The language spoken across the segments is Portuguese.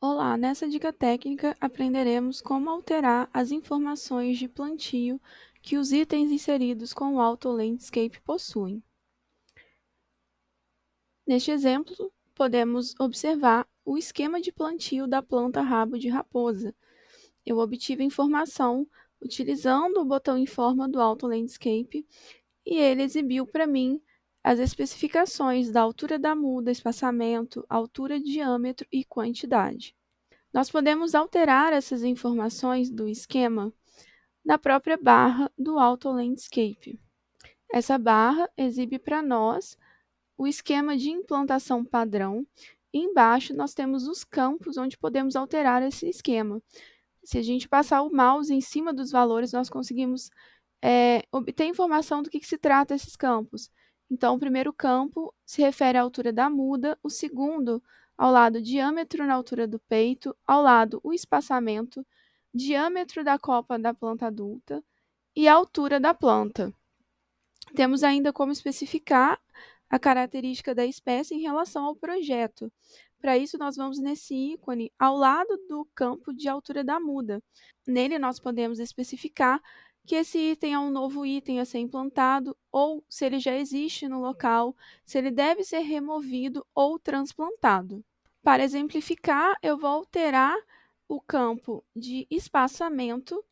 Olá, nessa dica técnica aprenderemos como alterar as informações de plantio que os itens inseridos com o Auto Landscape possuem. Neste exemplo, podemos observar o esquema de plantio da planta rabo de raposa. Eu obtive a informação utilizando o botão Informa do Auto Landscape e ele exibiu para mim as especificações da altura da muda, espaçamento, altura, diâmetro e quantidade. Nós podemos alterar essas informações do esquema na própria barra do Auto Landscape. Essa barra exibe para nós o esquema de implantação padrão e embaixo nós temos os campos onde podemos alterar esse esquema. Se a gente passar o mouse em cima dos valores, nós conseguimos obter informação do que se trata esses campos. Então, o primeiro campo se refere à altura da muda, o segundo ao lado diâmetro na altura do peito, ao lado o espaçamento, diâmetro da copa da planta adulta e a altura da planta. Temos ainda como especificar a característica da espécie em relação ao projeto. Para isso, nós vamos nesse ícone ao lado do campo de altura da muda. Nele, nós podemos especificar que esse item é um novo item a ser implantado, ou se ele já existe no local, se ele deve ser removido ou transplantado. Para exemplificar, eu vou alterar o campo de espaçamento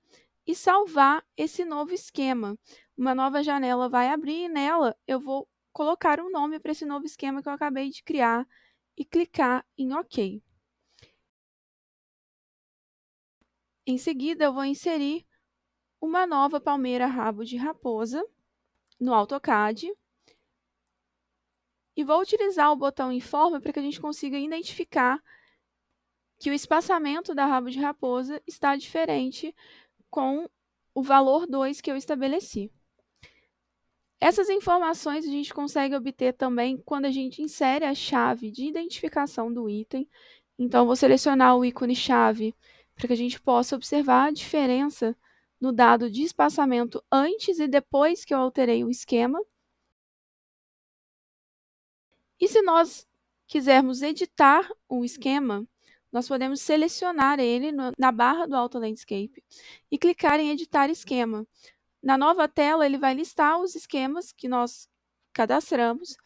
e salvar esse novo esquema. Uma nova janela vai abrir e nela eu vou colocar um nome para esse novo esquema que eu acabei de criar e clicar em OK. Em seguida, eu vou inserir uma nova palmeira rabo de raposa no AutoCAD e vou utilizar o botão Informa para que a gente consiga identificar que o espaçamento da rabo de raposa está diferente com o valor 2 que eu estabeleci. Essas informações a gente consegue obter também quando a gente insere a chave de identificação do item. Então, vou selecionar o ícone chave para que a gente possa observar a diferença no dado de espaçamento antes e depois que eu alterei o esquema. E se nós quisermos editar o esquema, nós podemos selecionar ele na barra do Auto Landscape e clicar em Editar Esquema. Na nova tela, ele vai listar os esquemas que nós cadastramos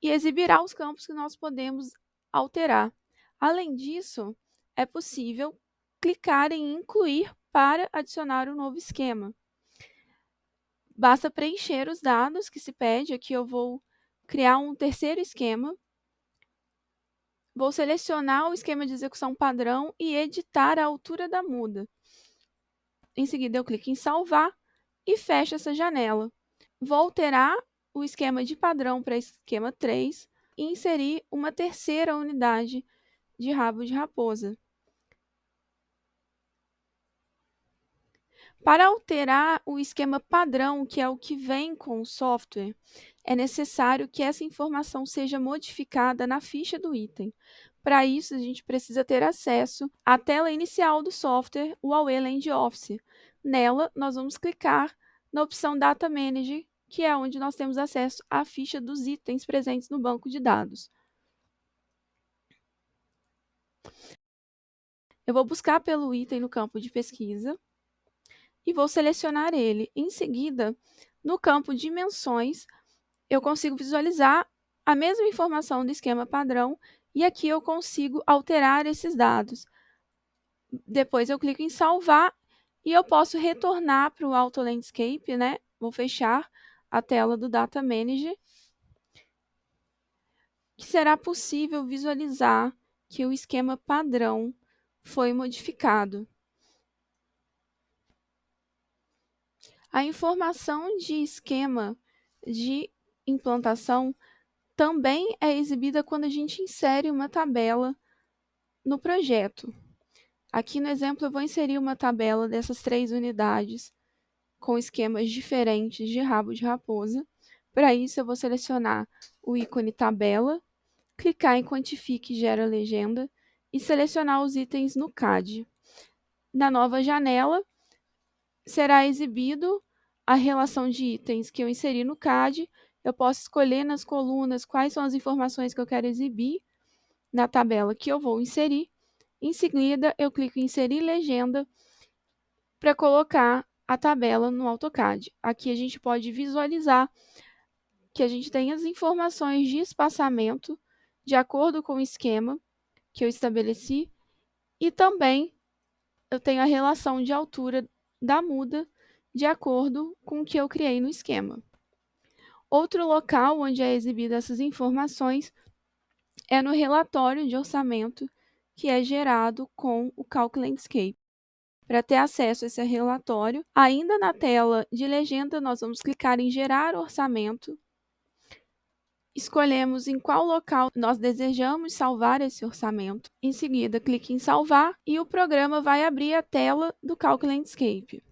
e exibirá os campos que nós podemos alterar. Além disso, é possível clicar em Incluir para adicionar um novo esquema. Basta preencher os dados que se pede. Aqui eu vou criar um terceiro esquema. Vou selecionar o esquema de execução padrão e editar a altura da muda. Em seguida, eu clico em Salvar e fecho essa janela. Vou alterar o esquema de padrão para esquema 3 e inserir uma terceira unidade de rabo de raposa. Para alterar o esquema padrão, que é o que vem com o software, é necessário que essa informação seja modificada na ficha do item. Para isso, a gente precisa ter acesso à tela inicial do software, o AUE Land Office. Nela, nós vamos clicar na opção Data Manager, que é onde nós temos acesso à ficha dos itens presentes no banco de dados. Eu vou buscar pelo item no campo de pesquisa e vou selecionar ele. Em seguida, no campo Dimensões, eu consigo visualizar a mesma informação do esquema padrão e aqui eu consigo alterar esses dados. Depois eu clico em Salvar e eu posso retornar para o Auto Landscape, né? Vou fechar a tela do Data Manager, que será possível visualizar que o esquema padrão foi modificado. A informação de esquema de implantação também é exibida quando a gente insere uma tabela no projeto. Aqui no exemplo, eu vou inserir uma tabela dessas 3 unidades com esquemas diferentes de rabo de raposa. Para isso, eu vou selecionar o ícone Tabela, clicar em Quantifique e Gera Legenda e selecionar os itens no CAD. Na nova janela, será exibido a relação de itens que eu inseri no CAD. Eu posso escolher nas colunas quais são as informações que eu quero exibir na tabela que eu vou inserir Em seguida, eu clico em inserir legenda para colocar a tabela no AutoCAD. Aqui a gente pode visualizar que a gente tem as informações de espaçamento de acordo com o esquema que eu estabeleci e também eu tenho a relação de altura da muda de acordo com o que eu criei no esquema. Outro local onde é exibida essas informações é no relatório de orçamento que é gerado com o Calc Landscape. Para ter acesso a esse relatório, ainda na tela de legenda, nós vamos clicar em Gerar orçamento. Escolhemos em qual local nós desejamos salvar esse orçamento. Em seguida, clique em Salvar e o programa vai abrir a tela do Calc Landscape.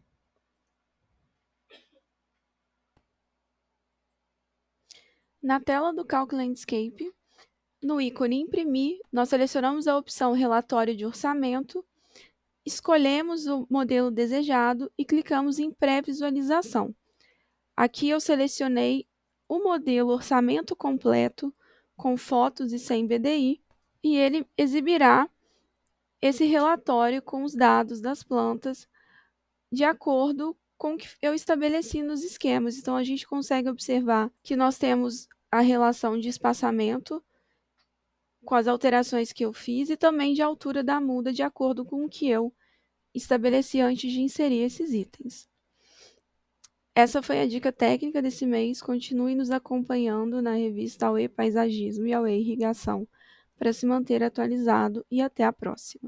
Na tela do Calc Landscape, no ícone Imprimir, nós selecionamos a opção Relatório de Orçamento, escolhemos o modelo desejado e clicamos em Pré-visualização. Aqui eu selecionei o modelo Orçamento Completo, com fotos e sem BDI, e ele exibirá esse relatório com os dados das plantas de acordo com o que eu estabeleci nos esquemas. Então, a gente consegue observar que nós temos a relação de espaçamento com as alterações que eu fiz e também de altura da muda de acordo com o que eu estabeleci antes de inserir esses itens. Essa foi a dica técnica desse mês. Continue nos acompanhando na revista AUE Paisagismo e AUE Irrigação para se manter atualizado e até a próxima.